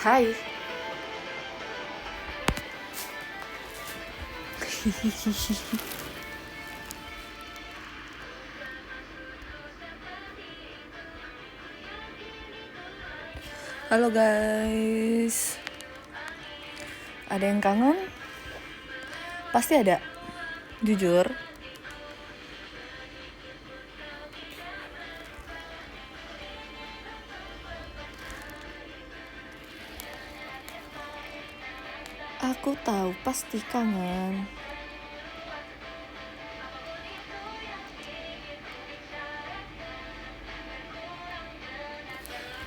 Hai. Halo guys. Ada yang kangen? Pasti ada. Jujur. Aku tahu pasti kangen.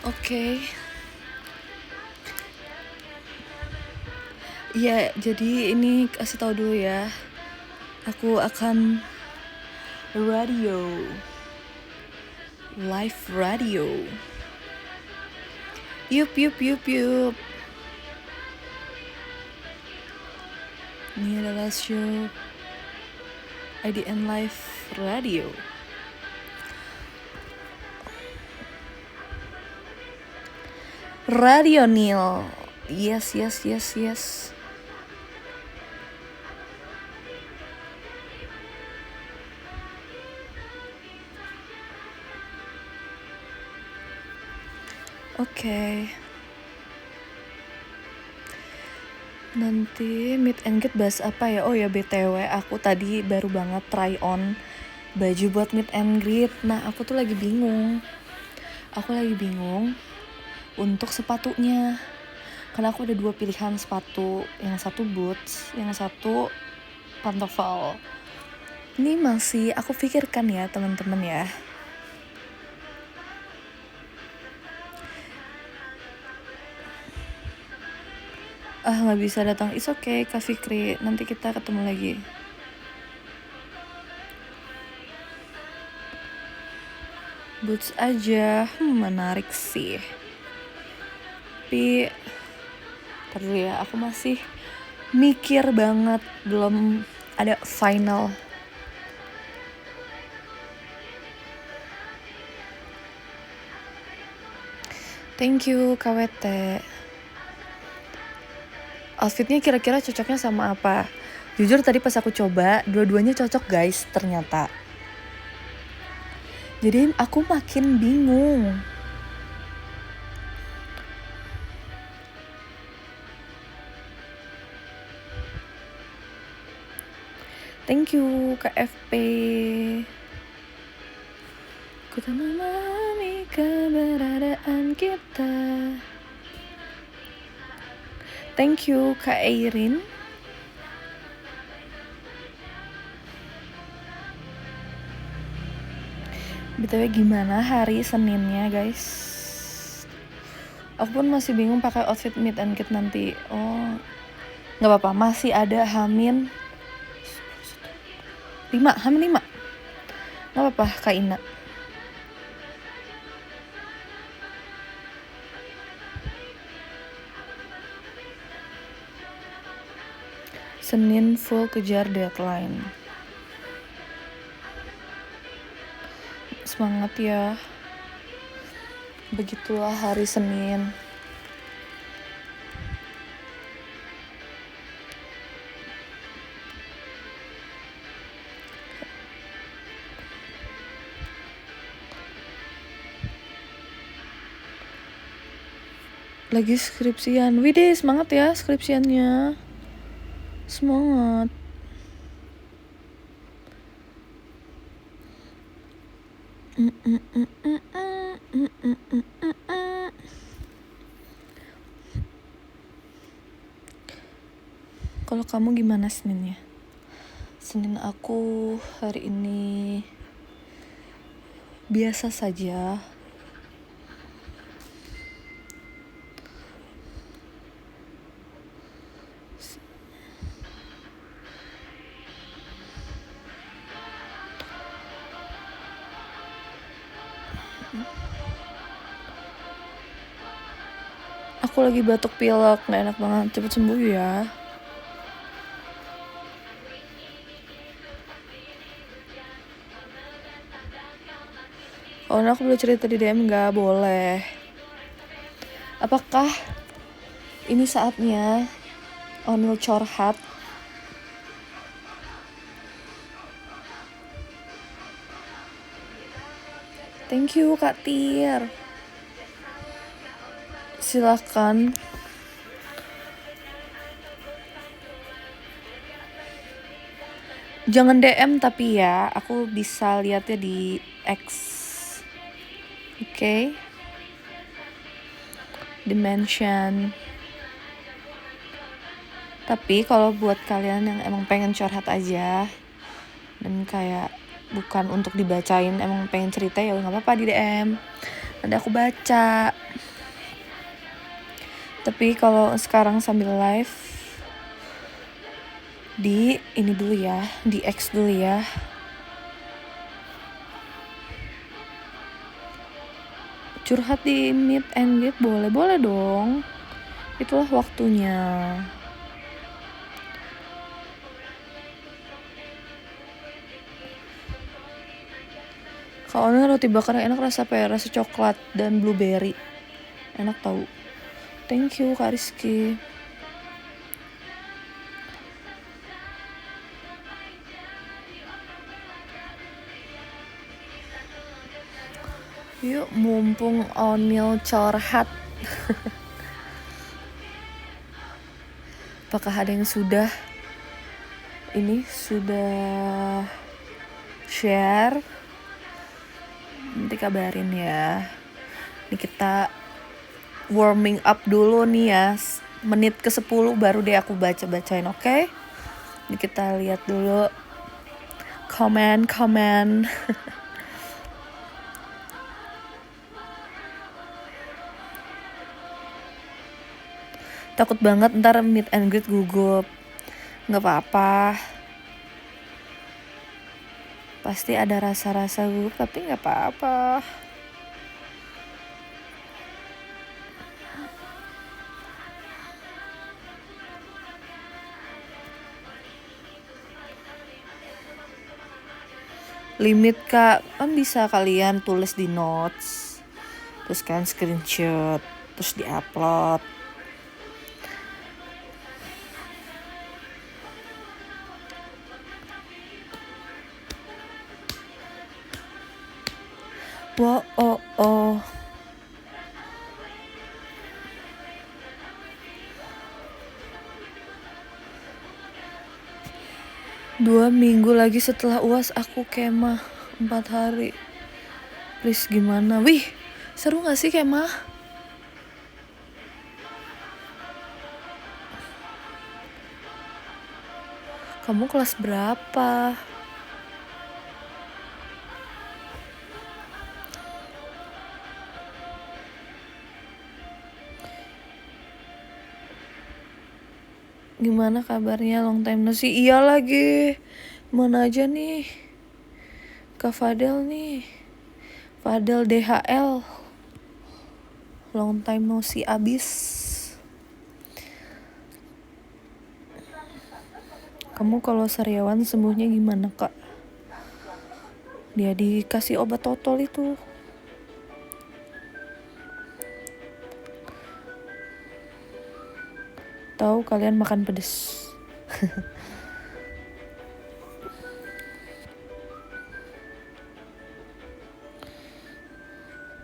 Oke. Ya, jadi ini kasih tahu dulu ya. Aku akan live radio. Yup. Ini adalah show IDN Live Radio. Radio Nil. Yes. Oke. Nanti meet and greet bahas apa ya? Oh ya, BTW aku tadi baru banget try on baju buat meet and greet. Nah, aku tuh lagi bingung. Untuk sepatunya. Karena aku ada 2 pilihan sepatu. Yang satu boots, yang satu pantofel. Ini masih aku pikirkan ya, teman-teman ya. Nggak bisa datang. It's okay, Kak Fikri. Nanti kita ketemu lagi. Boots aja. Menarik sih. Tapi ntar dulu ya, aku masih mikir banget. Belum ada final. Thank you, KWT. Outfitnya kira-kira cocoknya sama apa? Jujur tadi pas aku coba, dua-duanya cocok guys ternyata. Jadi aku makin bingung. Thank you KFP. Ku tak memahami keberadaan kita. Thank you Kak Airin. BTW gimana hari Seninnya guys? Aku pun masih bingung pakai outfit meet and greet nanti. Oh, nggak apa-apa, masih ada Hamin 5. Nggak apa-apa Kak Ina. Senin full kejar deadline. Semangat ya. Begitulah hari Senin. Lagi skripsian. Widih, semangat ya skripsiannya. Semangat. Kalau kamu gimana Seninnya? Senin aku hari ini biasa saja. Aku lagi batuk pilek, gak enak banget. Cepet sembuh ya. Kalau aku boleh cerita di DM gak? Boleh. Apakah Ini saatnya Onil curhat. Thank you Kak Tir. Silakan. Jangan DM tapi ya, aku bisa lihatnya di X. Oke. Dimension. Tapi kalau buat kalian yang emang pengen curhat aja dan kayak bukan untuk dibacain, emang pengen cerita ya nggak apa-apa di DM. Nanti aku baca. Tapi kalau sekarang sambil live di ini dulu ya, di X dulu ya. Curhat di meet and greet boleh dong. Itulah waktunya. Kalau roti bakar enak, rasa apa ya? Rasa coklat dan blueberry. Enak tau. Thank you Kak Rizky. Yuk mumpung Onil curhat. Apakah ada yang sudah share? Nanti kabarin ya. Ini kita warming up dulu nih ya. Menit ke 10 baru deh aku baca-bacain, oke? Ini kita lihat dulu komen. Takut banget ntar meet and greet gugup. Gak apa-apa. Pasti ada rasa-rasa gugup tapi gak apa-apa. Limit Kak, kan bisa kalian tulis di notes. Terus kan screenshot, terus di-upload. Wah, oh. Dua minggu lagi setelah UAS aku kemah 4 hari. Please gimana? Wih, seru gak sih kemah? Kamu kelas berapa? Gimana kabarnya, long time no see? Iya lagi. Mana aja nih? Kak Fadel nih. Fadel DHL. Long time no see abis. Kamu kalau sariawan sembuhnya gimana Kak? Dia dikasih obat totol itu. Tahu kalian makan pedes.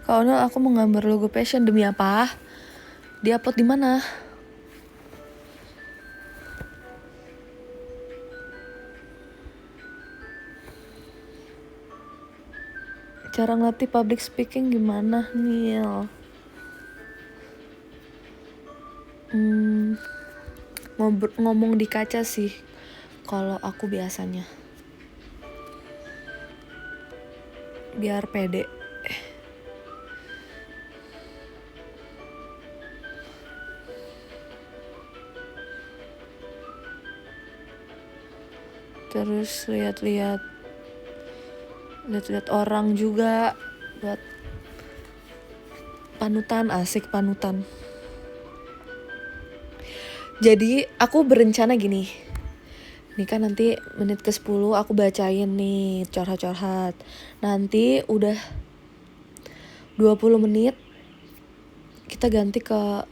Kalau aku mau gambar logo passion, demi apa? Di-upload di mana? Cara ngelatih public speaking gimana, Nil? Ngomong di kaca sih kalau aku biasanya, biar pede. Terus lihat-lihat orang juga buat panutan, asik panutan. Jadi aku berencana gini. Nih kan nanti menit ke 10 aku bacain nih curhat-curhat. Nanti udah 20 menit kita ganti ke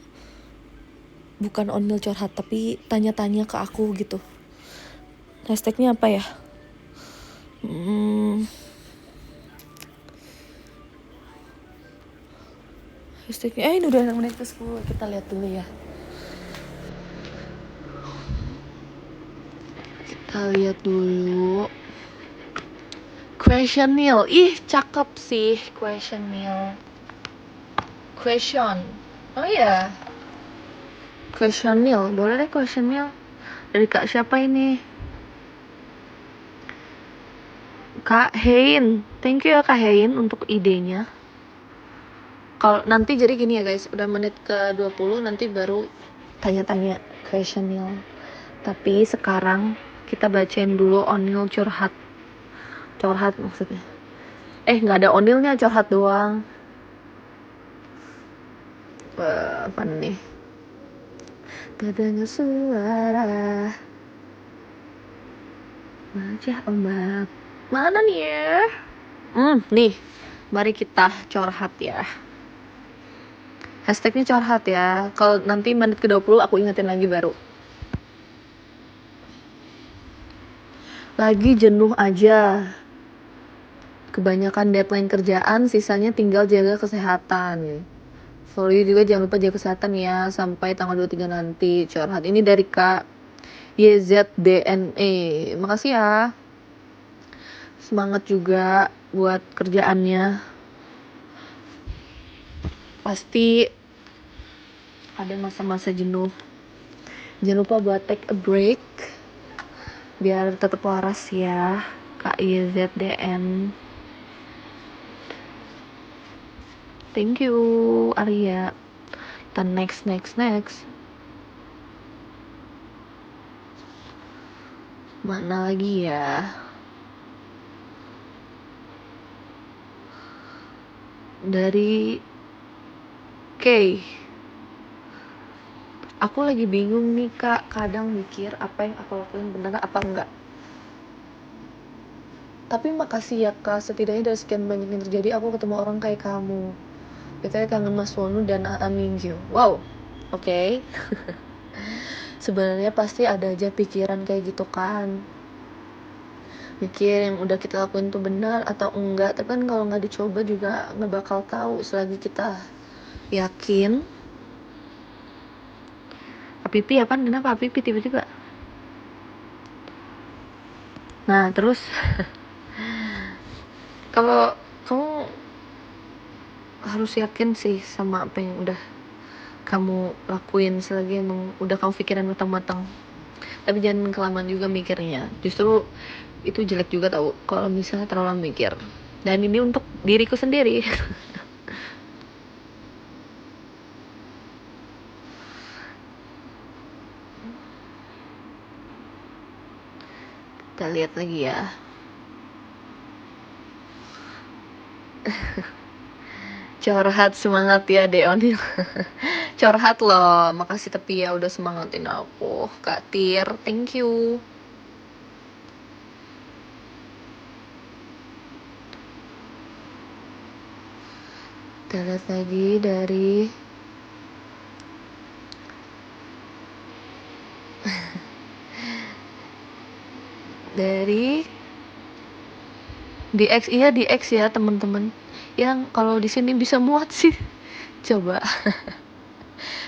bukan Onil curhat tapi tanya-tanya ke aku gitu. Hashtagnya apa ya? Hashtagnya ini udah menit ke 10. Kita lihat dulu ya. Kita lihat dulu. Questionil. Ih, cakep sih questionil. Question. Oh iya. Questionil. Boleh deh questionil. Dari Kak siapa ini? Kak Hein. Thank you ya Kak Hein untuk idenya. Kalau nanti jadi gini ya guys, udah menit ke 20 nanti baru tanya-tanya questionil. Tapi sekarang kita bacain dulu Onil curhat. Curhat maksudnya. Nggak ada Onilnya, curhat doang. Apa nih? Terdengar suara wajah ombak. Mana nih ya? Nih. Mari kita curhat ya. Hashtagnya curhat ya. Kalau nanti menit ke 20 aku ingetin lagi baru. Lagi jenuh aja. Kebanyakan deadline kerjaan, sisanya tinggal jaga kesehatan. For you juga jangan lupa jaga kesehatan ya. Sampai tanggal 23 nanti. Curhat ini dari Kak YZDNE. Makasih ya. Semangat juga buat kerjaannya. Pasti ada masa-masa jenuh. Jangan lupa buat take a break biar tetap waras ya, Kak YZDN. Thank you Arya. Kita next. Mana lagi ya? Dari K. Aku lagi bingung nih Kak, kadang mikir apa yang aku lakuin benar apa enggak. Tapi makasih ya Kak, setidaknya dari sekian banyak yang terjadi aku ketemu orang kayak kamu. Betulnya kangen Mas Wonu dan Minggu. Wow, oke. Sebenarnya pasti ada aja pikiran kayak gitu kan. Mikir yang udah kita lakuin tuh benar atau enggak. Tapi kan kalau nggak dicoba juga nggak bakal tahu selagi kita yakin. Pipi apaan? Kenapa pipi tiba-tiba? Nah terus kalau kamu harus yakin sih sama apa yang udah kamu lakuin selagi emang udah kamu pikiran matang-matang. Tapi jangan kelamaan juga mikirnya. Justru itu jelek juga tau kalau misalnya terlalu mikir. Dan ini untuk diriku sendiri. Kita lihat lagi ya. Curhat semangat ya Deonil. Curhat loh, makasih tapi ya udah semangatin aku. Kak Tir, thank you. Kita lihat lagi dari DX. Iya DX ya teman-teman. Yang kalau di sini bisa muat sih. Coba.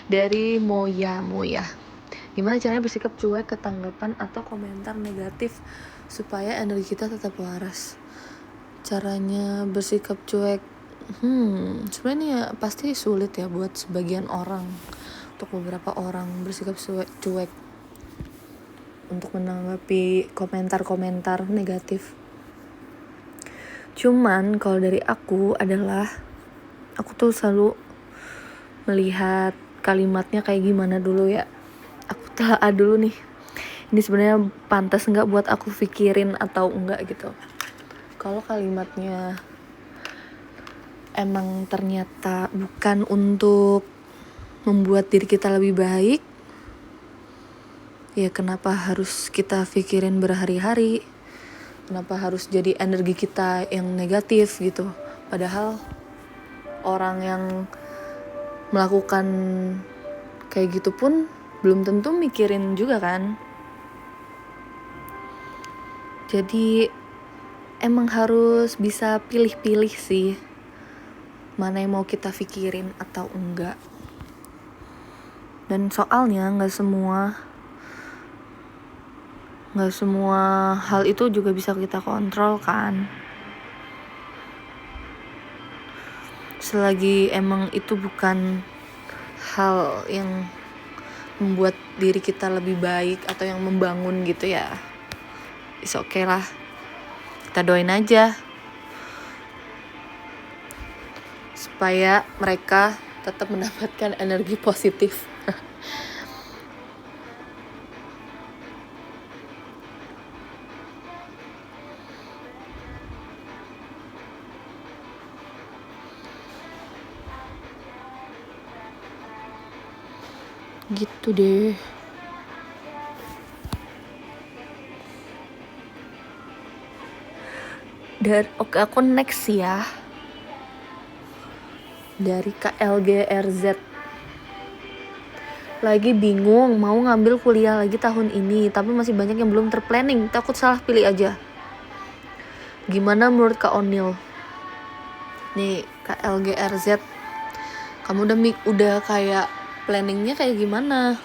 Dari Moya. Gimana caranya bersikap cuek ke tanggapan atau komentar negatif supaya energi kita tetap waras? Caranya bersikap cuek, sebenarnya pasti sulit ya buat sebagian orang. Untuk beberapa orang bersikap cuek untuk menanggapi komentar-komentar negatif. Cuman kalau dari aku adalah aku tuh selalu melihat kalimatnya kayak gimana dulu ya. Aku telah dulu nih. Ini sebenarnya pantas nggak buat aku pikirin atau enggak gitu. Kalau kalimatnya emang ternyata bukan untuk membuat diri kita lebih baik, ya kenapa harus kita pikirin berhari-hari? Kenapa harus jadi energi kita yang negatif gitu? Padahal orang yang melakukan kayak gitu pun belum tentu mikirin juga kan. Jadi emang harus bisa pilih-pilih sih mana yang mau kita pikirin atau enggak. Dan soalnya nggak semua hal itu juga bisa kita kontrol kan. Selagi emang itu bukan hal yang membuat diri kita lebih baik atau yang membangun gitu ya, it's okay lah, kita doain aja supaya mereka tetap mendapatkan energi positif. Gitu deh. Oke, aku next ya. Dari KLGRZ. Lagi bingung mau ngambil kuliah lagi tahun ini, tapi masih banyak yang belum terplanning, takut salah pilih aja. Gimana menurut Kak Onil? Nih KLGRZ, kamu udah kayak planningnya kayak gimana?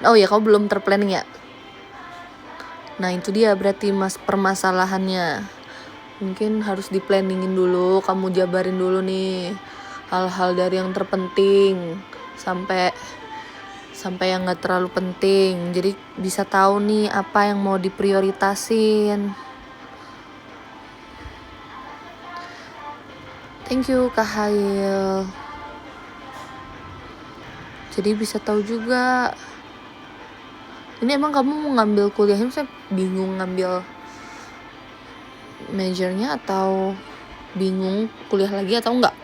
Oh ya, kamu belum terplanning ya? Nah itu dia berarti permasalahannya. Mungkin harus diplanningin dulu, kamu jabarin dulu nih hal-hal dari yang terpenting sampai yang gak terlalu penting. Jadi bisa tahu nih apa yang mau diprioritasin. Thank you Kak Hail. Jadi bisa tahu juga. Ini emang kamu mau ngambil kuliahnya, saya bingung ngambil majornya atau bingung kuliah lagi atau enggak?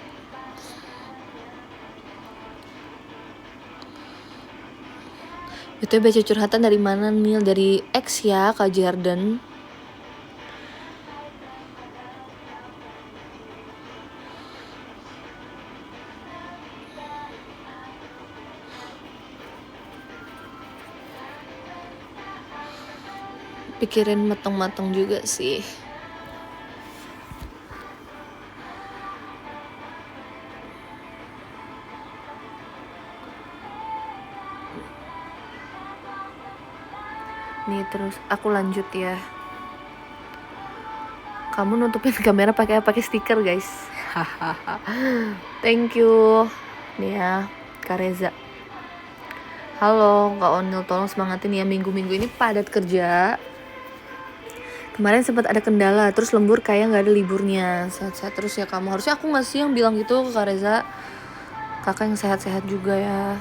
Itu baca curhatan dari mana Nil? Dari X ya Kak Jordan. Pikirin matang-matang juga sih. Nih terus aku lanjut ya. Kamu nutupin kamera pakai stiker guys. Thank you. Nih ya Kak Reza. Halo Kak Onil, tolong semangatin ya, minggu-minggu ini padat kerja. Kemarin sempat ada kendala, terus lembur kayak gak ada liburnya. Sehat-sehat terus ya kamu. Harusnya aku gak sih yang bilang gitu ke Kak Reza. Kakak yang sehat-sehat juga ya.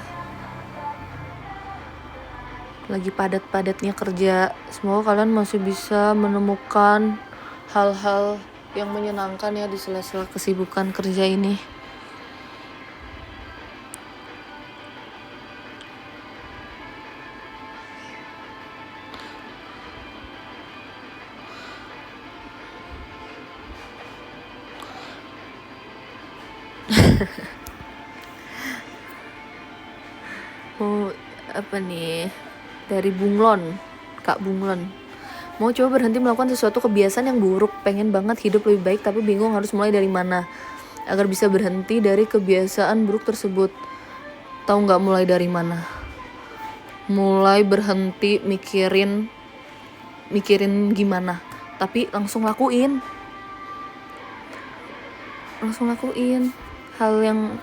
Lagi padat-padatnya kerja. Semoga kalian masih bisa menemukan hal-hal yang menyenangkan ya di sela-sela kesibukan kerja ini. Apa nih, dari Bunglon, Kak Bunglon, mau coba berhenti melakukan sesuatu kebiasaan yang buruk, pengen banget hidup lebih baik tapi bingung harus mulai dari mana agar bisa berhenti dari kebiasaan buruk tersebut. Tahu nggak mulai dari mana? Mulai berhenti mikirin gimana, tapi langsung lakuin hal yang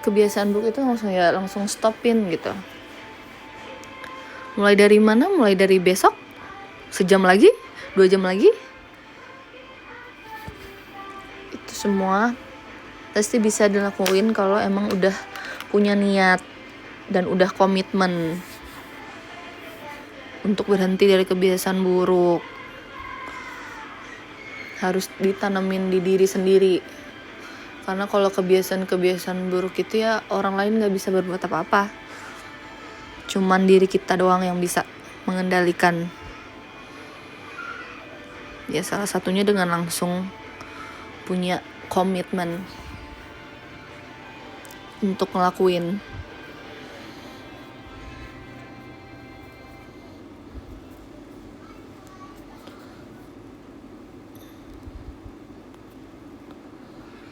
kebiasaan buruk itu, langsung stopin gitu. Mulai dari mana? Mulai dari besok, sejam lagi, 2 jam lagi. Itu semua pasti bisa dilakuin kalau emang udah punya niat dan udah komitmen untuk berhenti dari kebiasaan buruk. Harus ditanemin di diri sendiri. Karena kalau kebiasaan buruk itu ya orang lain gak bisa berbuat apa-apa. Cuman diri kita doang yang bisa mengendalikan. Ya salah satunya dengan langsung punya komitmen untuk ngelakuin.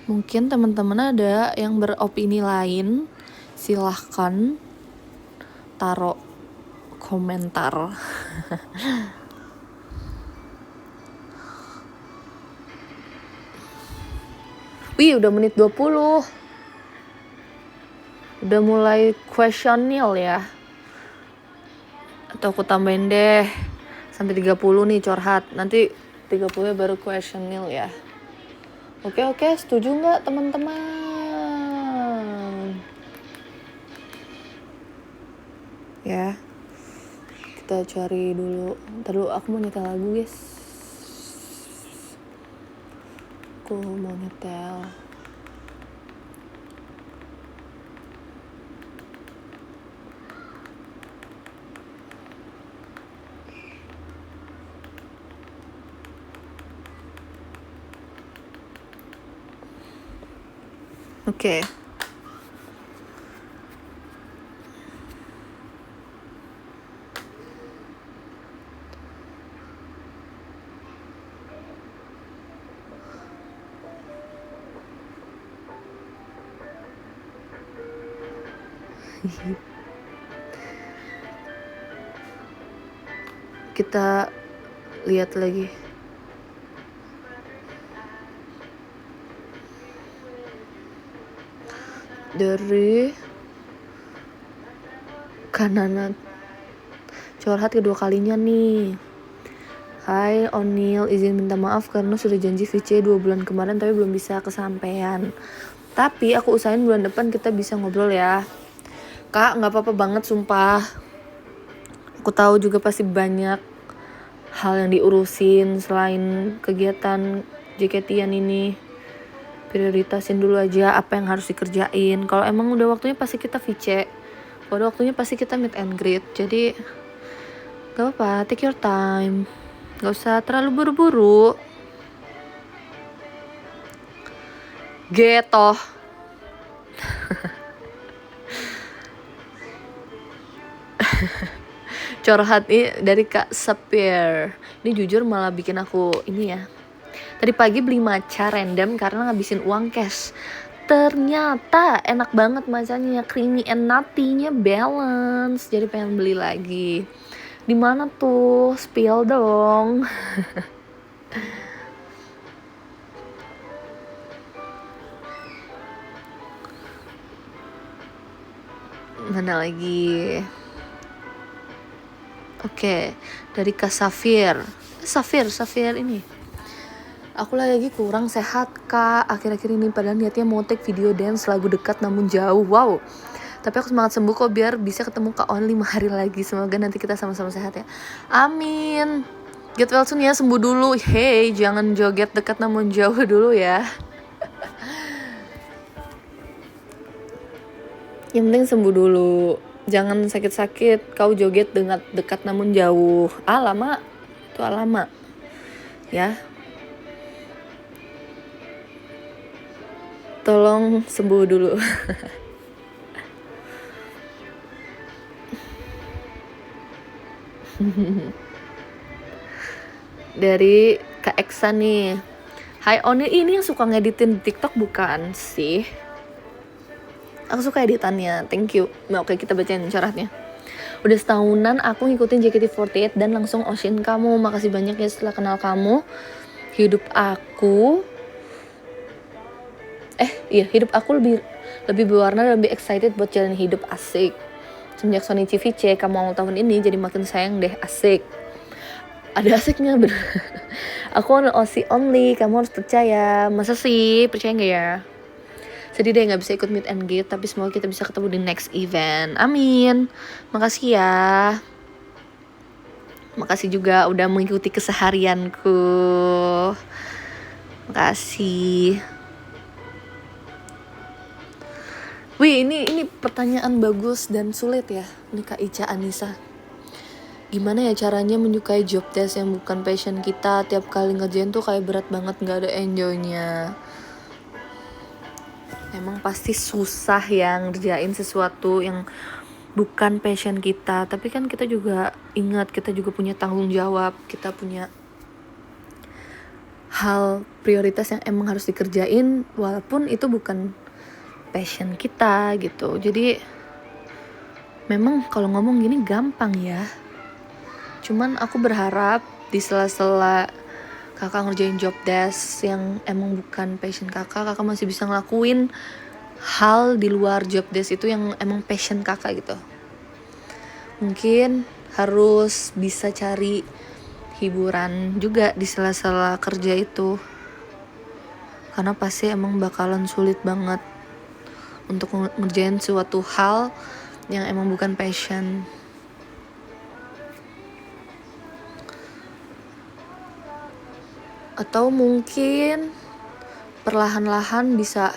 Mungkin teman-teman ada yang beropini lain, silahkan taruh komentar. Wih, udah menit 20. Udah mulai questionil ya. Atau aku tambahin deh sampai 30 nih curhat. Nanti 30 baru questionil ya. Oke, setuju nggak teman-teman? Ya, kita cari dulu. Ntar dulu aku mau nyetel lagu guys. Aku mau nyetel. Oke. Kita lihat lagi. Dari Kanana curhat kedua kalinya nih. Hai O'Neil, izin minta maaf karena sudah janji VC 2 bulan kemarin tapi belum bisa kesampaian. Tapi aku usahain bulan depan kita bisa ngobrol ya. Kak, gak apa-apa banget sumpah. Aku tahu juga pasti banyak hal yang diurusin selain kegiatan JKT-an ini. Prioritasin dulu aja apa yang harus dikerjain. Kalau emang udah waktunya pasti kita VC. Kalau udah waktunya pasti kita meet and greet. Jadi gak apa-apa, take your time. Gak usah terlalu buru-buru. Gitu. Curhat ini dari Kak Sapir. Ini jujur malah bikin aku ini ya. Tadi pagi beli matcha random karena ngabisin uang cash. Ternyata enak banget matchanya, creamy and nutty-nya balance. Jadi pengen beli lagi. Di mana tuh? Spill dong. Mana lagi? Oke, dari Kak Safir. Safir ini. Aku lagi kurang sehat Kak akhir-akhir ini, padahal niatnya mau take video dance lagu dekat namun jauh. Wow. Tapi aku semangat sembuh kok biar bisa ketemu Kak On 5 hari lagi. Semoga nanti kita sama-sama sehat ya. Amin. Get well soon ya, sembuh dulu. Hey, jangan joget dekat namun jauh dulu ya. Yang penting sembuh dulu. Jangan sakit-sakit kau joget dengan dekat namun jauh. Lama. Itu lama. Ya. Tolong sembuh dulu. Dari Kak Eksa nih. Hai Oni, ini yang suka ngeditin TikTok bukan sih? Aku suka editannya, thank you. Nah, oke, kita bacain curhatnya. Udah setahunan aku ngikutin JKT48 dan langsung Ocean kamu. Makasih banyak ya setelah kenal kamu. Hidup aku lebih berwarna dan lebih excited buat jalan hidup, asik. Semenjak Sonichi VC kamu awal tahun ini jadi makin sayang deh, asik. Ada asiknya bener. Aku only, kamu harus percaya. Masa sih, percaya gak ya? Sedih deh gak bisa ikut meet and greet, tapi semoga kita bisa ketemu di next event. Amin. Makasih ya. Makasih juga udah mengikuti keseharianku. Makasih. Wih, ini pertanyaan bagus dan sulit ya. Ini Kak Ica Anissa. Gimana ya caranya menyukai job desk yang bukan passion kita? Tiap kali ngerjain tuh kayak berat banget, gak ada enjoynya. Emang pasti susah yang ngerjain sesuatu yang bukan passion kita. Tapi kan kita juga ingat, kita juga punya tanggung jawab. Kita punya hal prioritas yang emang harus dikerjain walaupun itu bukan passion kita gitu. Jadi memang kalau ngomong gini gampang ya, cuman aku berharap di sela-sela kakak ngerjain job desk yang emang bukan passion kakak masih bisa ngelakuin hal di luar job desk itu yang emang passion kakak gitu. Mungkin harus bisa cari hiburan juga di sela-sela kerja itu, karena pasti emang bakalan sulit banget untuk ngerjain suatu hal yang emang bukan passion. Atau mungkin perlahan-lahan bisa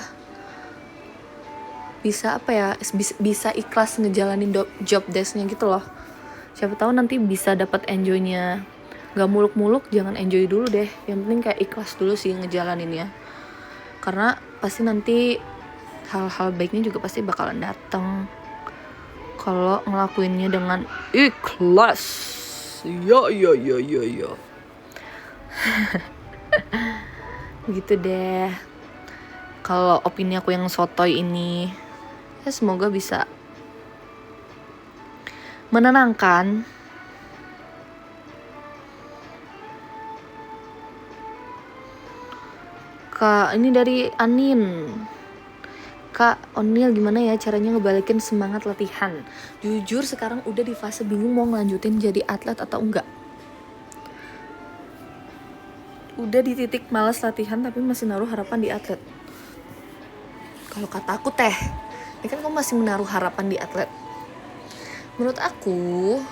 apa ya, bisa ikhlas ngejalanin job desknya gitu loh. Siapa tahu nanti bisa dapat enjoynya. Gak muluk-muluk, jangan enjoy dulu deh. Yang penting kayak ikhlas dulu sih ngejalaninnya. Karena pasti nanti hal-hal baiknya juga pasti bakalan datang kalau ngelakuinnya dengan ikhlas. Ya. Gitu deh. Kalau opini aku yang sotoy ini, ya semoga bisa menenangkan. Kak, ini dari Anin. Kak Onil, gimana ya caranya ngebalikin semangat latihan? Jujur sekarang udah di fase bingung mau ngelanjutin jadi atlet atau enggak. Udah di titik malas latihan tapi masih naruh harapan di atlet. Kalau kata aku teh, ini kan kamu masih menaruh harapan di atlet. Menurut aku,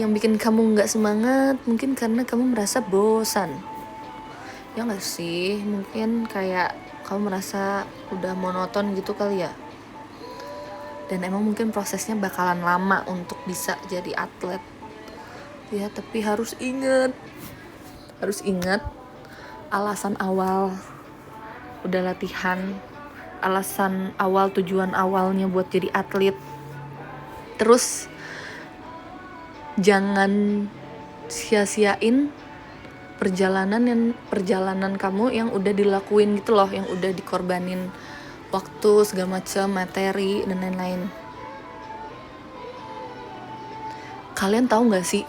yang bikin kamu gak semangat mungkin karena kamu merasa bosan. Ya gak sih? Mungkin kayak kamu merasa udah monoton gitu kali ya. Dan emang mungkin prosesnya bakalan lama untuk bisa jadi atlet. Ya, tapi harus ingat alasan awal udah latihan, alasan awal, tujuan awalnya buat jadi atlet. Terus jangan sia-siain perjalanan kamu yang udah dilakuin gitu loh, yang udah dikorbanin waktu, segala macam, materi dan lain-lain. Kalian tahu nggak sih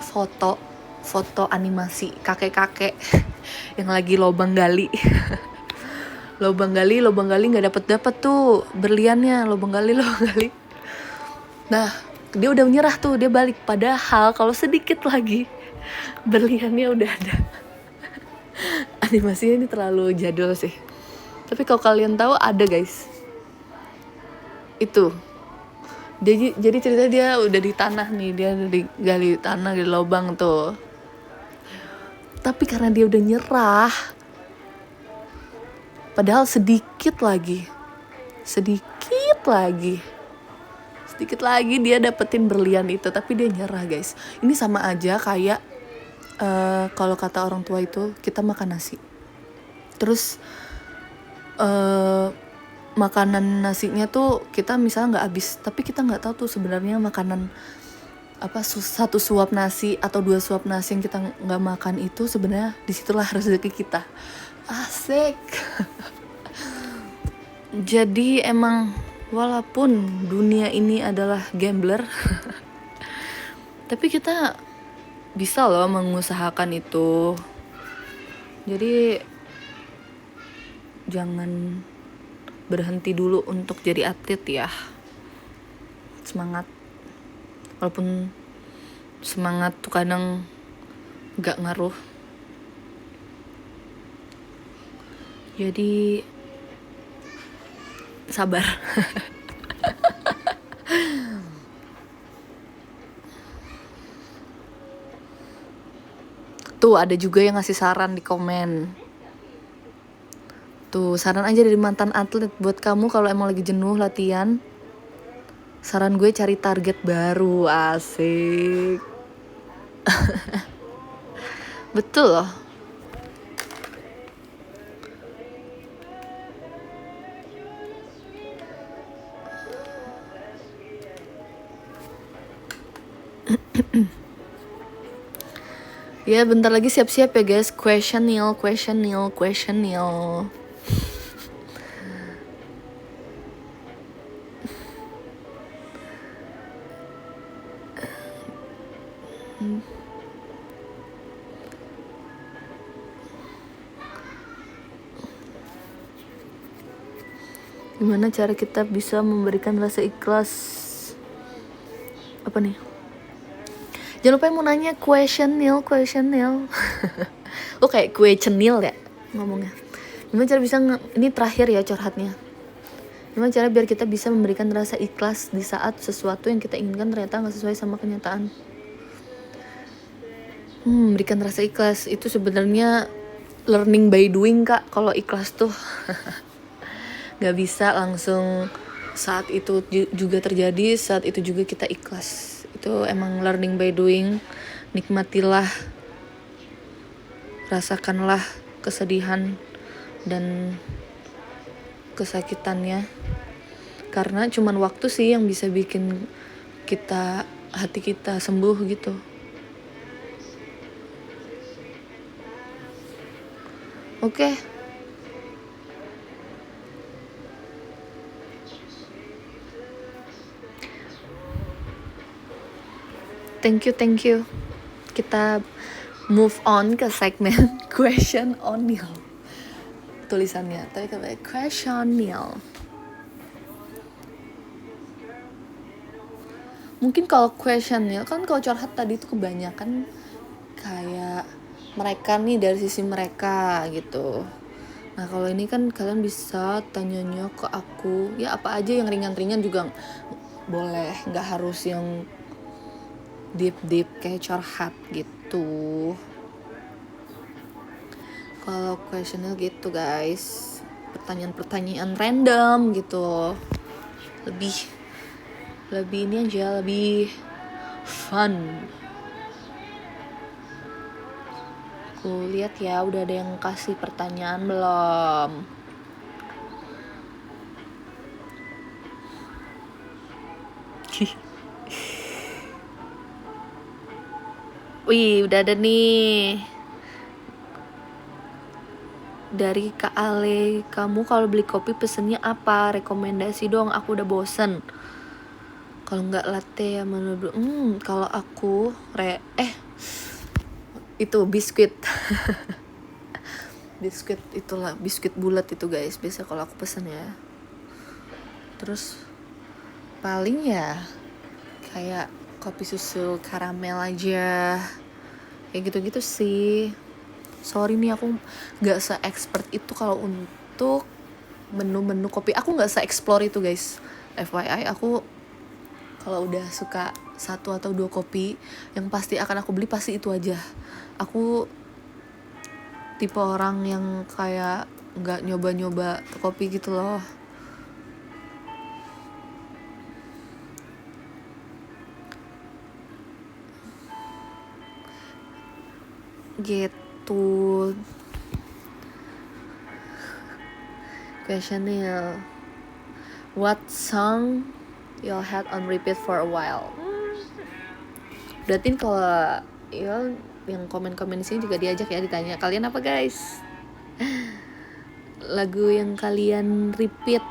foto animasi kakek-kakek yang lagi lobang gali nggak dapet tuh berliannya, lobang gali. Nah, dia udah menyerah tuh, dia balik, padahal kalau sedikit lagi berliannya udah ada. Animasinya ini terlalu jadul sih, tapi kalau kalian tahu ada guys, itu jadi cerita dia udah di tanah nih, dia udah digali tanah, di lubang tuh, tapi karena dia udah nyerah, padahal sedikit lagi dia dapetin berlian itu, tapi dia nyerah guys. Ini sama aja kayak kalau kata orang tua itu, kita makan nasi terus makanan nasinya tuh kita misalnya nggak habis, tapi kita nggak tahu tuh sebenarnya makanan apa, satu suap nasi atau 2 suap nasi yang kita nggak makan itu sebenarnya disitulah rezeki kita. Asik. Jadi emang walaupun dunia ini adalah gambler tapi kita bisa loh mengusahakan itu. Jadi jangan berhenti dulu untuk jadi atlet ya. Semangat. Walaupun semangat tuh kadang gak ngaruh. Jadi sabar. Tuh ada juga yang ngasih saran di komen. Tuh, saran aja dari mantan atlet buat kamu kalau emang lagi jenuh latihan. Saran gue cari target baru. Asik. Betul loh. Ya bentar lagi siap-siap ya guys. Questionnaire. Gimana cara kita bisa memberikan rasa ikhlas? Apa nih? Jangan lupa yang mau nanya questionnaire. Oh kayak questionnaire ya ngomongnya. Gimana cara bisa ini terakhir ya curhatnya. Gimana cara biar kita bisa memberikan rasa ikhlas di saat sesuatu yang kita inginkan ternyata nggak sesuai sama kenyataan? Berikan rasa ikhlas itu sebenarnya learning by doing kak. Kalau ikhlas tuh nggak bisa langsung saat itu juga terjadi, saat itu juga kita ikhlas. Itu emang learning by doing. Nikmatilah, rasakanlah kesedihan dan kesakitannya, karena cuman waktu sih yang bisa bikin hati kita sembuh gitu. Oke. Thank you. Kita move on ke segmen question on Neil. Tulisannya, tapi kayak question Neil. Mungkin kalau question Neil kan kalau curhat tadi itu kebanyakan kayak mereka nih dari sisi mereka gitu. Nah kalau ini kan kalian bisa tanyanya ke aku, ya apa aja yang ringan-ringan juga boleh, nggak harus yang deep kayak curhat gitu. Kalau questionnya gitu guys, pertanyaan random gitu, lebih ini aja, lebih fun. Aku lihat ya udah ada yang kasih pertanyaan belum? Wih udah ada nih dari Kak Ale. Kamu kalau beli kopi pesennya apa? Rekomendasi dong, aku udah bosen. Kalau nggak latte ya menurut kalau aku itu biskuit. biskuit bulat itu guys, biasa kalau aku pesen ya. Terus paling ya kayak kopi susu karamel aja, kayak gitu-gitu sih. Sorry nih aku nggak se-expert itu kalau untuk menu-menu kopi. Aku nggak se-explore itu guys, FYI. Aku kalau udah suka satu atau dua kopi yang pasti akan aku beli, pasti itu aja. Aku tipe orang yang kayak nggak nyoba-nyoba kopi gitu loh. Gitu. Questionnaire. What song you'll had on repeat for a while? Berarti kalau yang komen-komen di sini juga diajak ya, ditanya kalian apa guys? Lagu yang kalian repeat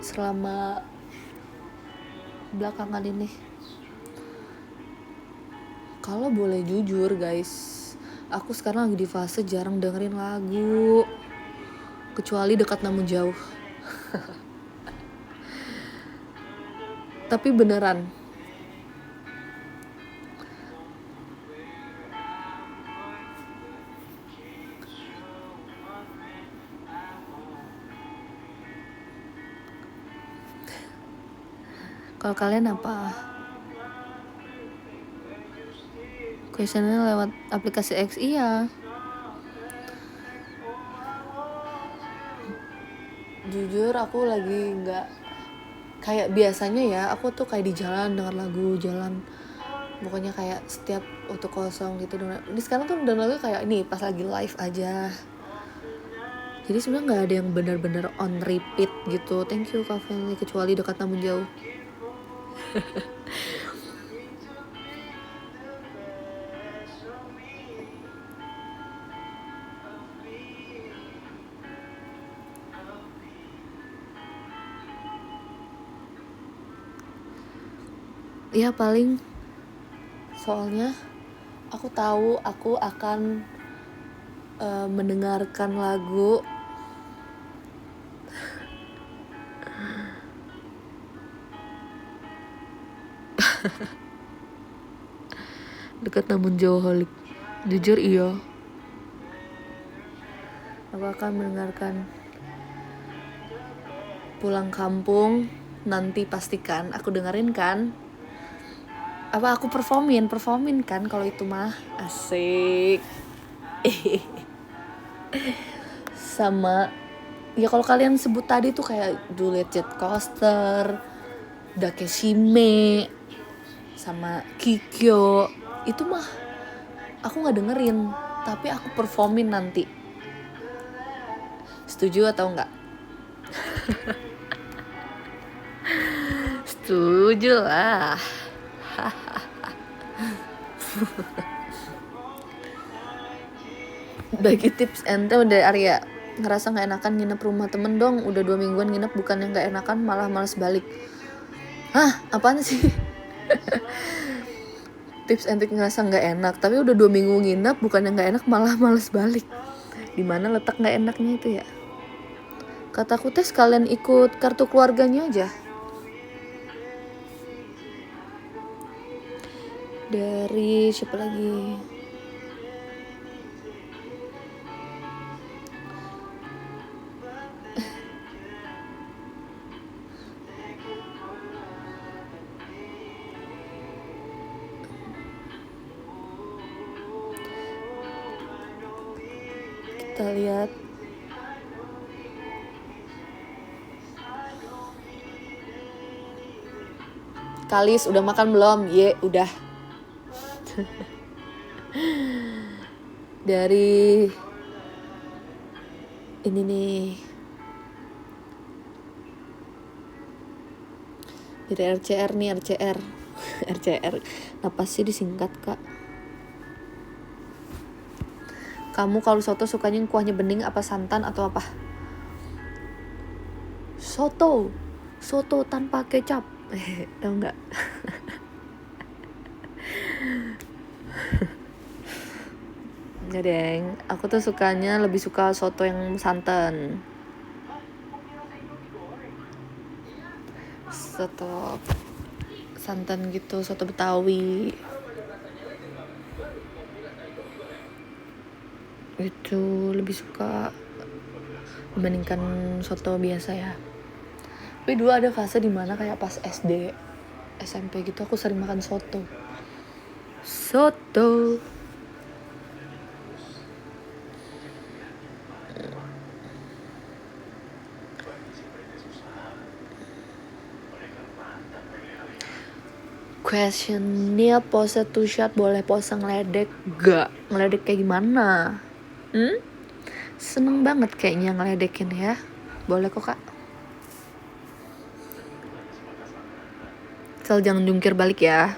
selama belakangan ini. Kalau boleh jujur guys, aku sekarang lagi di fase jarang dengerin lagu, kecuali Dekat Namun Jauh. Tapi beneran, kalau kalian apa? Questionnya lewat aplikasi X, iya. Jujur aku lagi nggak kayak biasanya ya. Aku tuh kayak di jalan denger lagu, pokoknya kayak setiap waktu kosong gitu. Ini sekarang tuh denger lagu kayak ini pas lagi live aja. Jadi sebenarnya nggak ada yang benar-benar on repeat gitu. Thank you Kak Feli, kecuali Dekat Namun Jauh. Ya paling soalnya aku tahu aku akan mendengarkan lagu dekat namun jauh holik. Jujur iya, aku akan mendengarkan Pulang Kampung. Nanti pastikan aku dengerin kan. Apa aku performin kan kalau itu mah. Asik. Sama ya kalau kalian sebut tadi tuh kayak Juliet Jet Coaster, Dakeshime, sama Kikyo, itu mah aku nggak dengerin, tapi aku performin nanti. Setuju atau enggak? Setuju lah. Bagi tips ente dari Arya, ngerasa nggak enakan nginep rumah temen dong. Udah 2 mingguan nginep, bukan yang nggak enakan malah males balik. Hah, apaan sih? Tips ente ngerasa nggak enak, tapi udah 2 minggu nginep, bukan yang nggak enak malah males balik. Dimana letak nggak enaknya itu ya? Kataku tes kalian ikut kartu keluarganya aja. Dari siapa lagi? Kita lihat. Kalis udah makan belum? Ye, udah. Dari ini nih. Dari RCR nih, RCR. RCR. Apa sih disingkat, Kak? Kamu kalau soto sukanya kuahnya bening apa santan atau apa? Soto tanpa kecap. Tahu nggak? Nggak deng, aku tuh sukanya lebih suka soto yang santan. Soto santan gitu, soto Betawi. Itu lebih suka dibandingkan soto biasa ya. Tapi dulu ada fase dimana kayak pas SD, SMP gitu aku sering makan soto. Questionnya pose two shot boleh pose ngeledek gak? Ngeledek kayak gimana? Seneng banget kayaknya ngeledekin ya. Boleh kok kak. Asal jangan jungkir balik ya.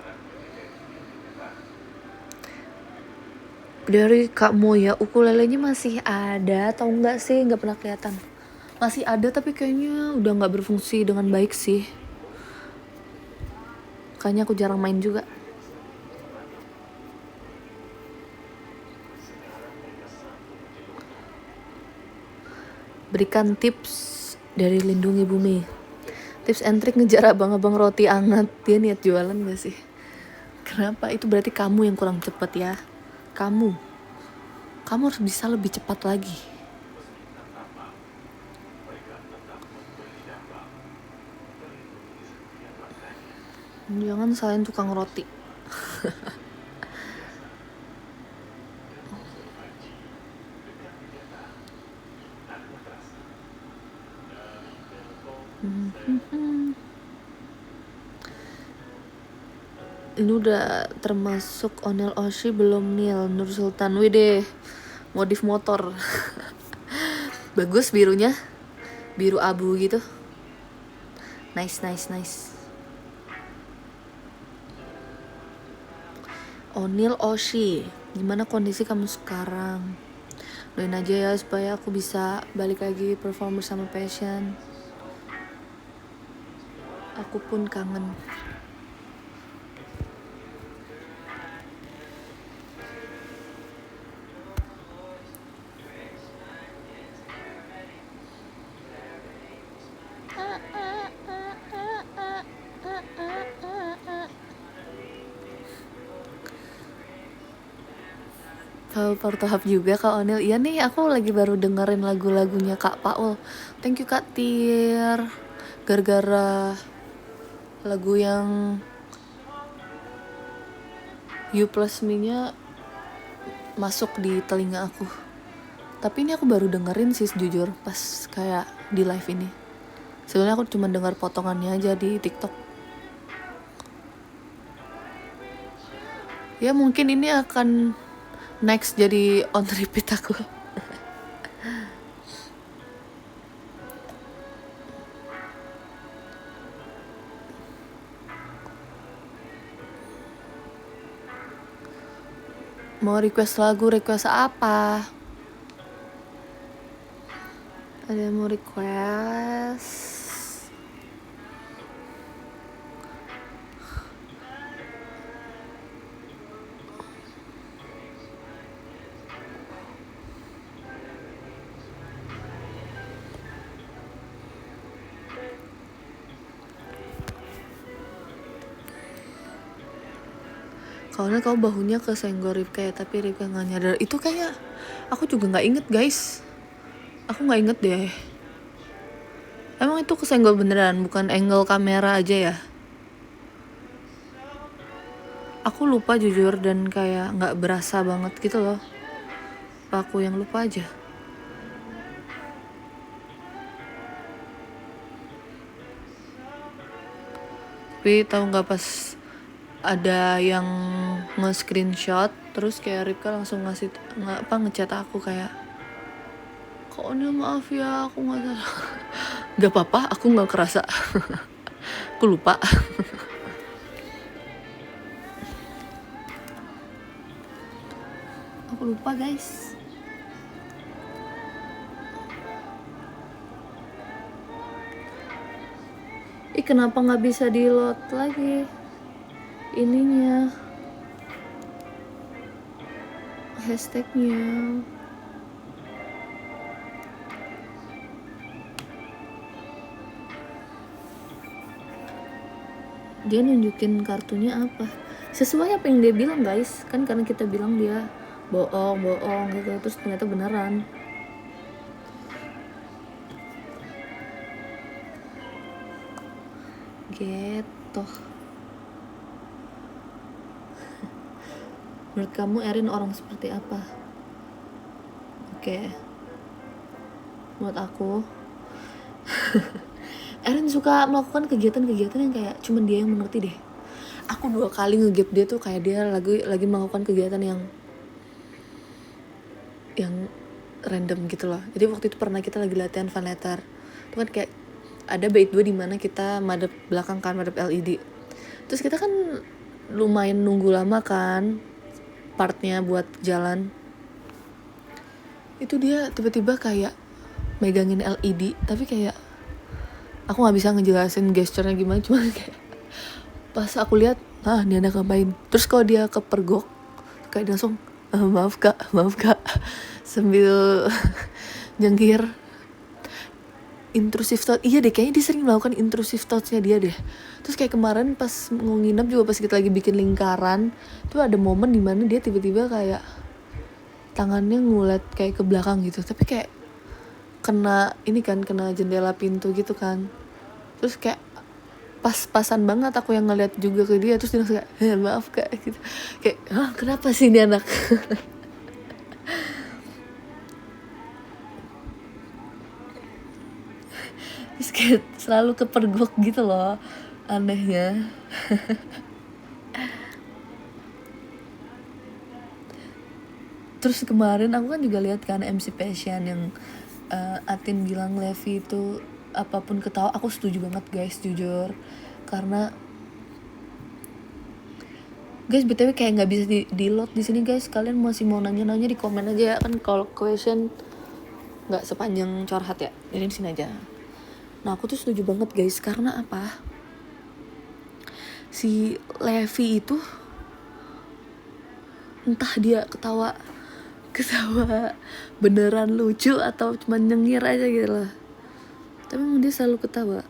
Dari Kak Moya, ukulelenya masih ada atau enggak sih? Nggak pernah kelihatan. Masih ada tapi kayaknya udah nggak berfungsi dengan baik sih. Kayaknya aku jarang main juga. Berikan tips dari Lindungi Bumi. Tips and trick ngejar abang-abang roti anget. Dia niat jualan gak sih? Kenapa? Itu berarti kamu yang kurang cepet ya. Kamu harus bisa lebih cepat lagi. Jangan salahin tukang roti. Ini udah termasuk Onel Oshi belum Nil? Nur Sultan, wih modif motor. Bagus birunya, biru abu gitu. Nice. Onil Oshi, gimana kondisi kamu sekarang? Doain aja ya supaya aku bisa balik lagi perform bersama Passion. Aku pun kangen. Baru tahap juga Kak Onil. Iya nih, aku lagi baru dengerin lagu-lagunya Kak Paul. Thank you Kak Tir. Gara-gara lagu yang You Plus Me-nya masuk di telinga aku. Tapi ini aku baru dengerin sih jujur pas kayak di live ini. Sebenarnya aku cuma dengar potongannya aja di TikTok. Ya mungkin ini akan next jadi on repeat aku. Mau request lagu, request apa? Ada yang mau request? Kalau kau bahunya kesenggol Ripka ya, tapi Ripka nggak nyadar. Itu kayak aku juga nggak inget guys. Aku nggak inget deh. Emang itu kesenggol beneran, bukan angle kamera aja ya? Aku lupa jujur dan kayak nggak berasa banget gitu loh. Apa aku yang lupa aja? Tapi tahu nggak pas ada yang nge-screenshot terus kayak Ripka langsung ngechat aku kayak, Kak Onil maaf ya aku nggak salah. Gak apa-apa, aku nggak kerasa. Aku lupa. Aku lupa guys. Kenapa nggak bisa di load lagi ininya, hashtagnya? Dia nunjukin kartunya apa sesuai apa yang dia bilang guys, kan karena kita bilang dia bohong gitu, terus ternyata beneran. Gitu. Menurut kamu Erin orang seperti apa? Oke. Menurut aku Erin suka melakukan kegiatan-kegiatan yang kayak cuman dia yang mengerti deh. Aku 2 kali nge-gap dia tuh kayak dia lagi melakukan kegiatan yang random gitu loh. Jadi waktu itu pernah kita lagi latihan fan letter. Itu kan kayak ada bait 2 di mana kita madep belakang kan, madep LED. Terus kita kan lumayan nunggu lama kan partnya buat jalan. Itu dia tiba-tiba kayak megangin LED, tapi kayak aku nggak bisa ngejelasin gesturnya gimana, cuma kayak pas aku lihat, dia anak ngapain. Terus kalau dia kepergok kayak langsung maaf kak sambil jengkir. Intrusive thought, iya deh kayaknya dia sering melakukan intrusive thoughts-nya dia deh. Terus kayak kemarin pas mau nginep juga, pas kita lagi bikin lingkaran tuh ada momen dimana dia tiba-tiba kayak tangannya ngulet kayak ke belakang gitu, tapi kayak kena jendela pintu gitu kan. Terus kayak pas-pasan banget aku yang ngeliat juga ke dia, terus dia langsung kayak maaf kak gitu. Kayak kenapa sih ini anak. Terus kayak selalu kepergok gitu loh, anehnya. Terus kemarin aku kan juga lihat kan MC Passion yang Atin bilang Levi itu apapun ketawa. Aku setuju banget guys, jujur. Karena guys, BTW kayak nggak bisa di load di sini guys. Kalian masih mau nanya-nanya di komen aja ya, kan kalau question nggak sepanjang curhat ya. Jadi di sini aja. Nah, aku tuh setuju banget guys, karena apa? Si Levi itu entah dia ketawa beneran lucu atau cuma nyengir aja gitu lah, tapi emang dia selalu ketawa.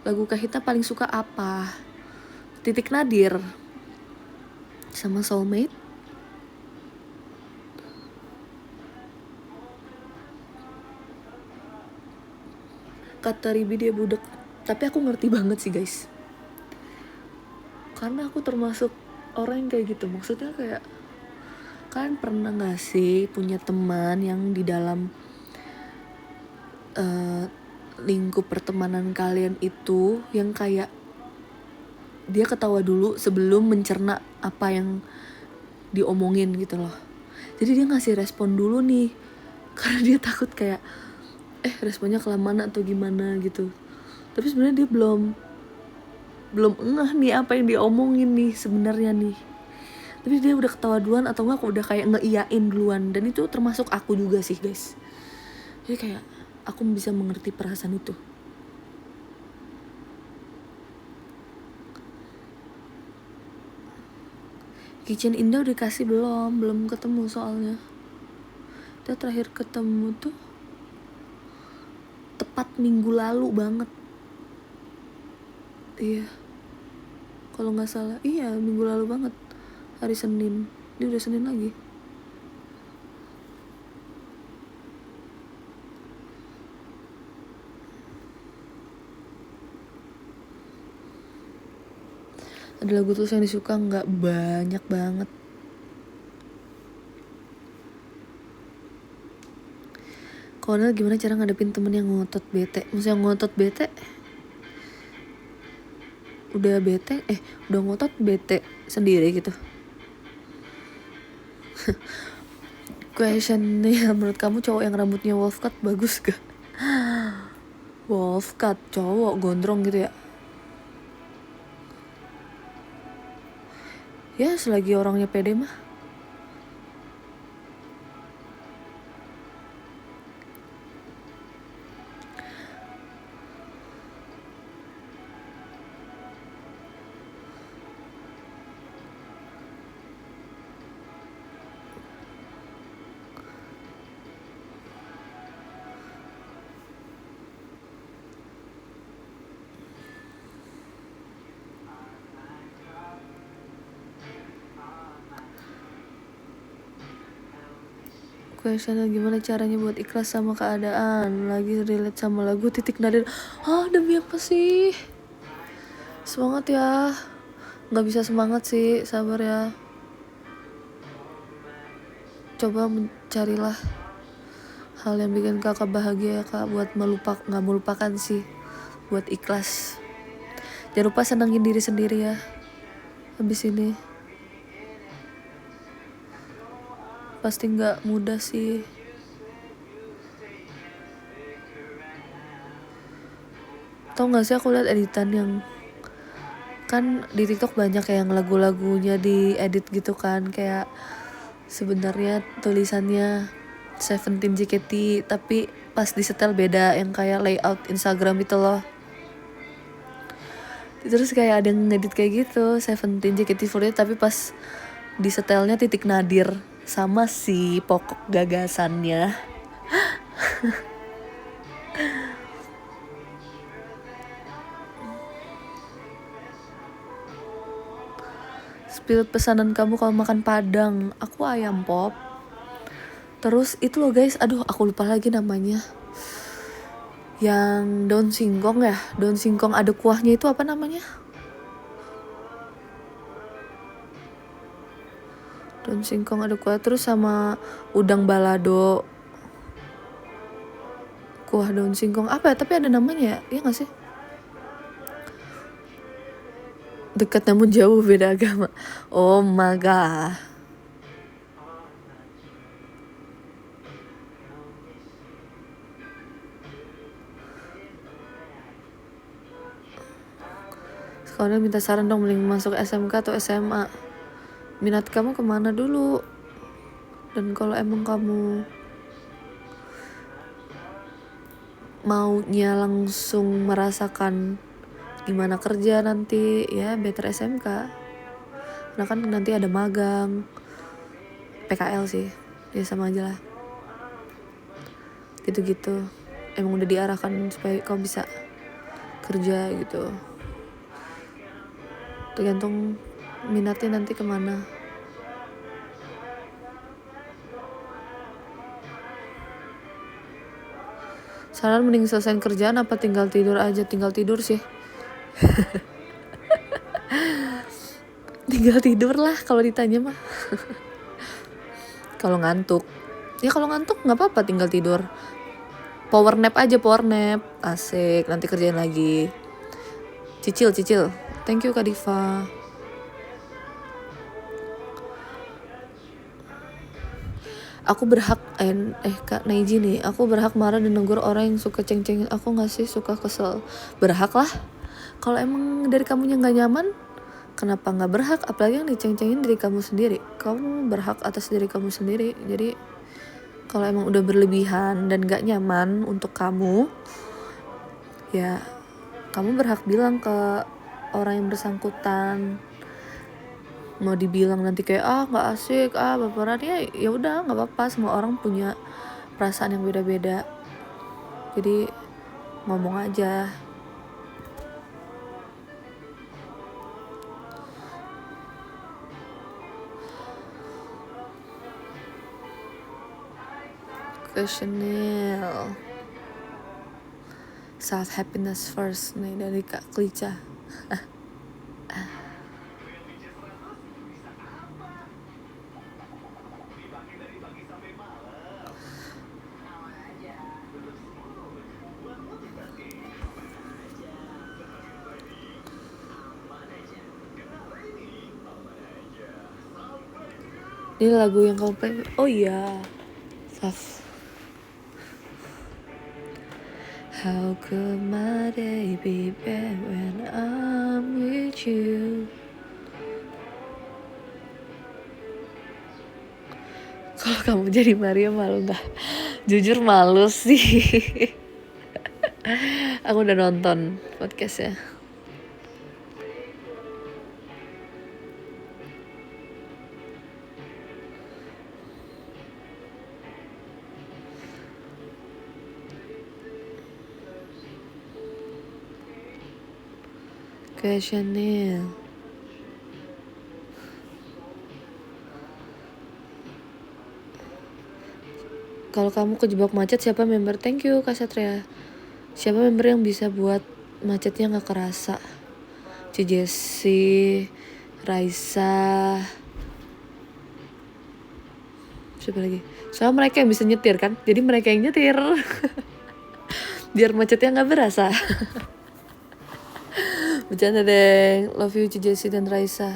lagu Kahitna paling suka apa? Titik Nadir sama Soulmate. Kata Ribi dia budak, tapi aku ngerti banget sih guys, karena aku termasuk orang yang kayak gitu. Maksudnya kayak, kalian pernah gak sih punya teman yang di dalam lingkup pertemanan kalian itu yang kayak dia ketawa dulu sebelum mencerna apa yang diomongin gitu loh. Jadi dia ngasih respon dulu nih, karena dia takut kayak responnya kelamaan atau gimana gitu. Tapi sebenarnya dia belum ngeh nih apa yang diomongin nih sebenarnya nih. Tapi dia udah ketawa duluan atau enggak, aku udah kayak ngeiyain duluan. Dan itu termasuk aku juga sih guys. Jadi kayak aku bisa mengerti perasaan itu. Kitchen Indah udah dikasih belum ketemu soalnya. Kita terakhir ketemu tuh tepat minggu lalu banget. Iya, kalau nggak salah iya minggu lalu banget, hari Senin. Ini udah Senin lagi. Ada lagu terus yang disuka nggak banyak banget. Kalau gimana cara ngadepin temen yang ngotot bete? Maksudnya ngotot bete? Udah bete, udah ngotot bete sendiri gitu. Questionnya, menurut kamu cowok yang rambutnya wolf cut bagus gak? Wolf cut, cowok gondrong gitu ya? Ya selagi orangnya pede mah. Questionnya gimana caranya buat ikhlas sama keadaan, lagi relate sama lagu Titik Nadir. Demi apa sih? Semangat ya. Gak bisa semangat sih, sabar ya. Coba mencarilah hal yang bikin kakak bahagia ya kak, buat gak melupakan sih, buat ikhlas. Jangan lupa senangin diri sendiri ya habis ini. Pasti gak mudah sih. Tau gak sih, aku lihat editan yang kan di TikTok banyak yang lagu-lagunya diedit gitu kan, kayak sebenarnya tulisannya 17 JKT tapi pas disetel beda, yang kayak layout Instagram itu loh. Terus kayak ada yang ngedit kayak gitu 17 JKT48 tapi pas disetelnya Titik Nadir, sama sih pokok gagasannya. Spill pesanan kamu kalau makan Padang. Aku ayam pop. Terus itu loh guys, aduh aku lupa lagi namanya, yang daun singkong ya, daun singkong ada kuahnya itu apa namanya? Daun singkong ada kuah, terus sama udang balado, kuah daun singkong apa ya, tapi ada namanya ya gak sih? Dekat namun jauh beda agama. Oh my god. Sekarang minta saran dong, mending masuk SMK atau SMA. Minat kamu kemana dulu? Dan kalau emang kamu maunya langsung merasakan gimana kerja nanti, ya better SMK. Karena kan nanti ada magang, PKL sih, ya sama aja lah. Gitu-gitu. Emang udah diarahkan supaya kau bisa kerja gitu. Tergantung minatnya nanti kemana. Saran mending selesain kerjaan apa tinggal tidur aja? Tinggal tidur sih. Tinggal tidur lah kalau ditanya mah. Kalau ngantuk nggak apa-apa tinggal tidur. Power nap aja, power nap. Asik, nanti kerjain lagi. Cicil. Thank you Kak Diva. Aku berhak Kak Naiji nih, aku berhak marah dan negur orang yang suka ceng-cengin aku nggak sih? Suka kesel. Berhak lah. Kalau emang dari kamunya nggak nyaman, kenapa nggak berhak? Apalagi yang diceng-cengin diri kamu sendiri. Kamu berhak atas diri kamu sendiri. Jadi kalau emang udah berlebihan dan nggak nyaman untuk kamu, ya kamu berhak bilang ke orang yang bersangkutan. Mau dibilang nanti kayak nggak asik, baperan, ya udah nggak apa-apa. Semua orang punya perasaan yang beda-beda. Jadi ngomong aja. Questionnaire. Self happiness first nih dari Kak Klica. Ini lagu yang kamu pengen. Oh iya. Self. How could my day be bad when I'm with you? Kalau kamu jadi Maria malu gak? Jujur malu sih. Aku udah nonton podcastnya. Questionnaire. Kalau kamu kejebak macet, siapa member? Thank you Kak Satria. Siapa member yang bisa buat macetnya gak kerasa? Jessi, Raisa, siapa lagi? Soalnya mereka yang bisa nyetir kan, jadi mereka yang nyetir. Biar macetnya gak berasa. Bercanda deh. Love you Jessi dan Raisa.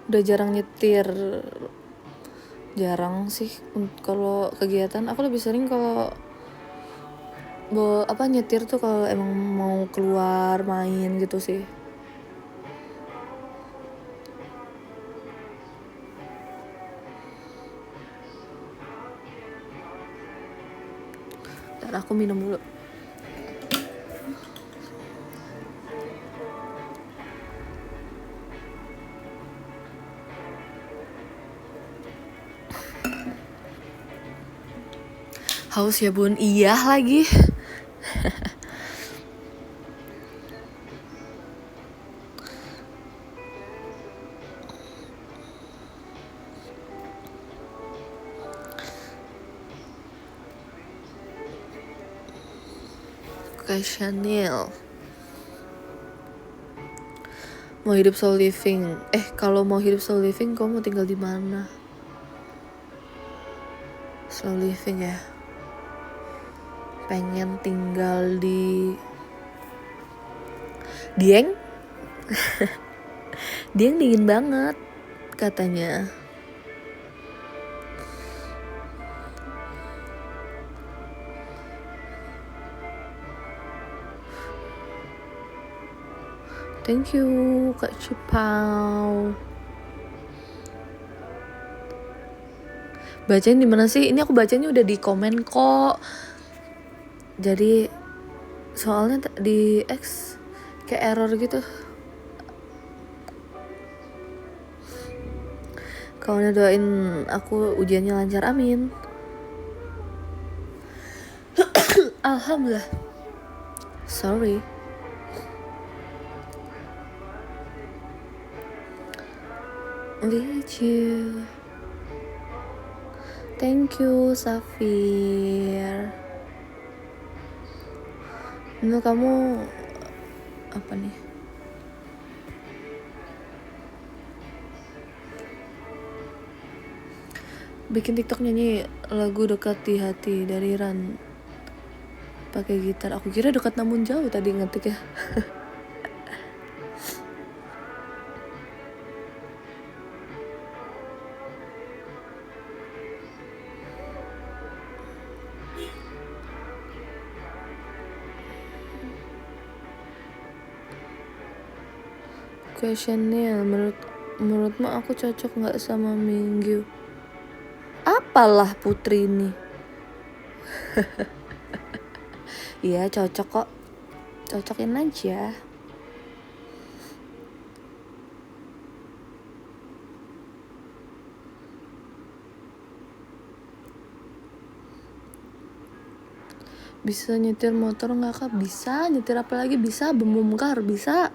Udah jarang nyetir. Jarang sih kalau kegiatan. Aku lebih sering kalau nyetir tuh kalau emang mau keluar main gitu sih. Dan aku minum dulu. Haus ya bun, iya lagi. Chanel. Mau hidup soul living. Kalau mau hidup soul living, kamu mau tinggal di mana? Soul living ya. Pengen tinggal di Dieng. Dieng dingin banget katanya. Thank you Kak Cipau. Bacain di mana sih? Ini aku bacanya udah di komen kok. Jadi soalnya di X kayak error gitu. Kau doain aku ujiannya lancar, amin. Alhamdulillah. Sorry. With you. Thank you, Safir. Menurut kamu apa nih? Bikin TikTok nyanyi lagu Dekat di Hati dari Ran pakai gitar. Aku kira Dekat Namun Jauh tadi ngetik ya. Questionnya, menurutmu aku cocok nggak sama Minggu? Apalah Putri ini? Iya cocok kok, cocokin aja. Bisa nyetir motor nggak kak? Bisa. Nyetir apa lagi? Bisa. Bembongkar bisa.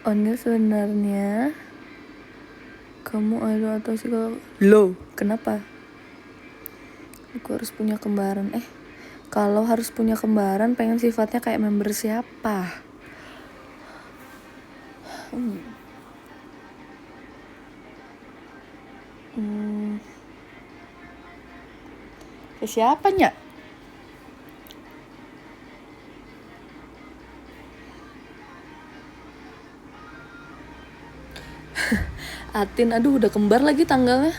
Onnya sebenarnya kamu idol atau psikolog? Low, kenapa? Aku harus punya kembaran. Kalau harus punya kembaran, pengen sifatnya kayak member siapa? Ke siapanya? Atin, aduh udah kembar lagi tanggalnya.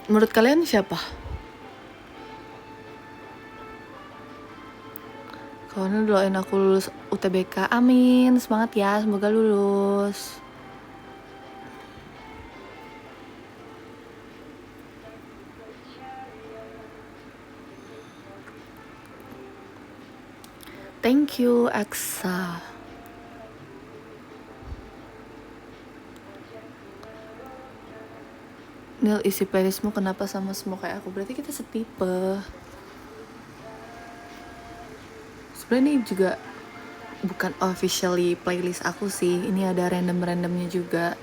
Menurut kalian siapa? Kawan doain aku lulus UTBK, amin. Semangat ya, semoga lulus. Thank you, Aksa. Nil, isi playlistmu kenapa sama semua kayak aku? Berarti kita setipe. Sebenarnya ini juga bukan officially playlist aku sih. Ini ada random-randomnya juga.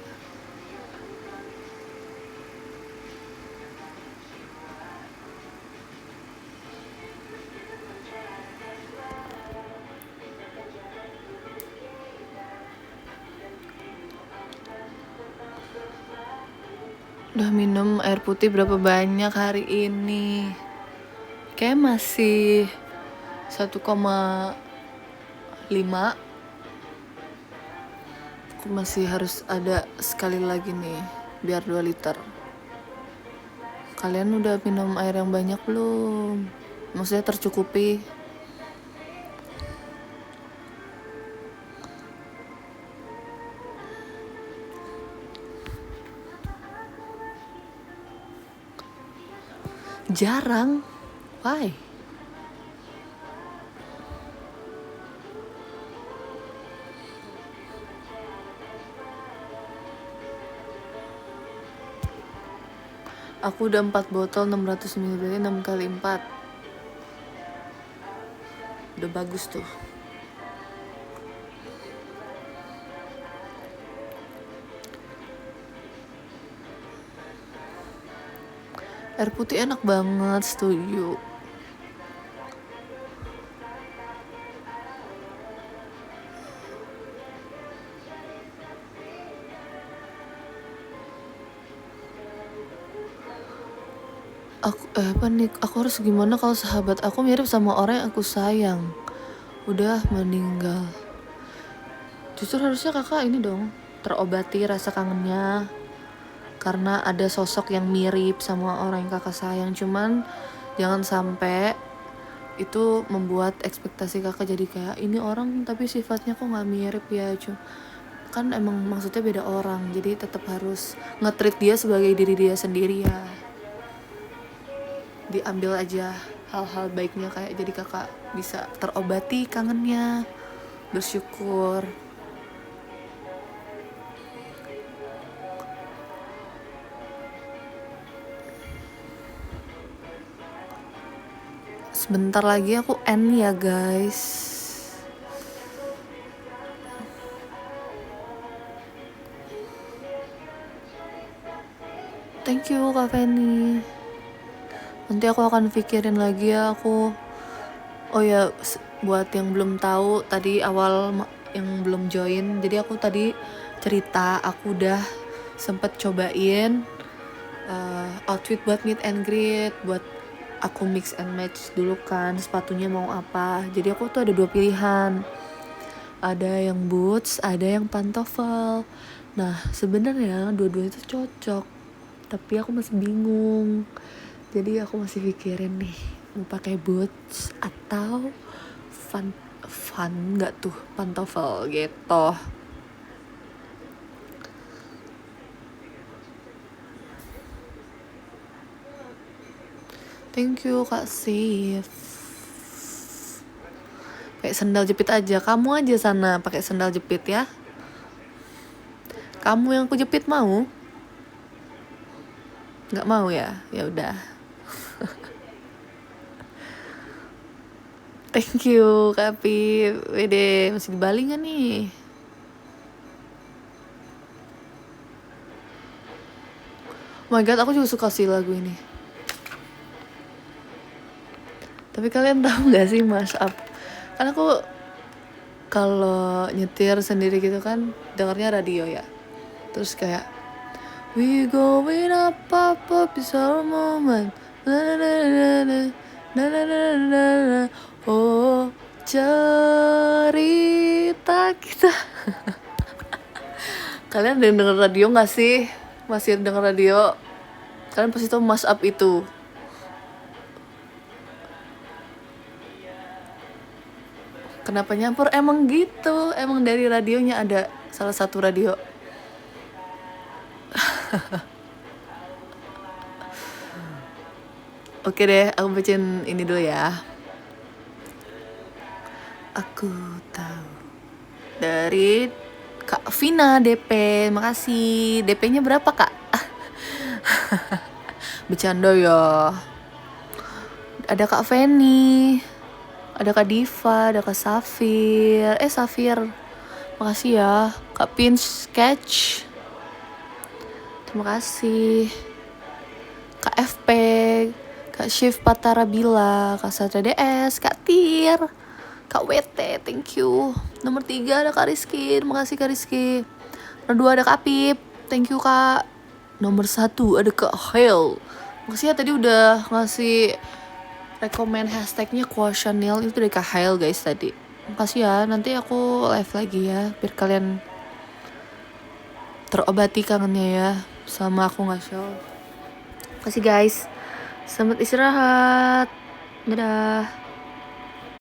Udah minum air putih berapa banyak hari ini? Kayak masih 1,5. Aku masih harus ada sekali lagi nih, biar 2 liter. Kalian udah minum air yang banyak belum? Maksudnya tercukupi? Jarang. Why? Aku udah 4 botol 600 ml 6 kali 4. Udah bagus tuh. Air putih enak banget, setuju. Aku harus gimana kalau sahabat aku mirip sama orang yang aku sayang udah meninggal. Justru harusnya kakak ini dong, terobati rasa kangennya karena ada sosok yang mirip sama orang yang kakak sayang. Cuman jangan sampai itu membuat ekspektasi kakak jadi kayak ini orang tapi sifatnya kok nggak mirip ya. Kan emang maksudnya beda orang, jadi tetap harus nge-treat dia sebagai diri dia sendiri ya. Diambil aja hal-hal baiknya, kayak jadi kakak bisa terobati kangennya, bersyukur. Sebentar lagi aku end ya guys. Thank you Kak Feni. Nanti aku akan pikirin lagi ya aku. Oh ya, buat yang belum tahu tadi awal yang belum join, jadi aku tadi cerita aku udah sempet cobain outfit buat meet and greet, buat aku mix and match dulu kan sepatunya mau apa. Jadi aku tuh ada 2 pilihan, ada yang boots, ada yang pantofel. Nah sebenarnya dua-duanya itu cocok, tapi aku masih bingung. Jadi aku masih pikirin nih mau pakai boots atau fun nggak tuh pantofel gitu. Thank you Kak Sif. Pakai sandal jepit aja, kamu aja sana pakai sandal jepit ya. Kamu yang aku jepit mau? Nggak mau ya? Ya udah. Thank you Kak Pip. Wede, masih di Bali gak nih? Oh my god, aku juga suka sih lagu ini. Tapi kalian tahu gak sih mashup? Kan aku kalau nyetir sendiri gitu kan dengarnya radio ya. Terus kayak we going up is our moment. Na na na na na na na na na na. Oh cerita kita. Kalian denger radio gak sih? Masih denger radio? Kalian pasti tahu mashup itu. Kenapa nyampur? Emang gitu, emang dari radionya ada salah satu radio. Oke deh, aku bacain ini dulu ya. Aku tahu. Dari Kak Vina DP, makasih. DP-nya berapa Kak? Bercanda ya. Ada Kak Feni, ada Kak Diva, ada Kak Safir. Safir, makasih ya. Kak Pin Sketch, terima kasih. Kak FP, Kak Shift Patarabila, Kak Satra DS, Kak Tir, Kak WT, thank you. Nomor 3 ada Kak Rizky, terima kasih Kak Rizky. Nomor 2 ada Kak Pip, thank you Kak. Nomor 1 ada Kak Hale, makasih ya tadi udah ngasih rekomen hashtagnya Quationil, itu dari Kak Hale guys tadi. Makasih ya, nanti aku live lagi ya biar kalian terobati kangennya ya sama aku nge-show. Makasih guys, selamat istirahat, dadah.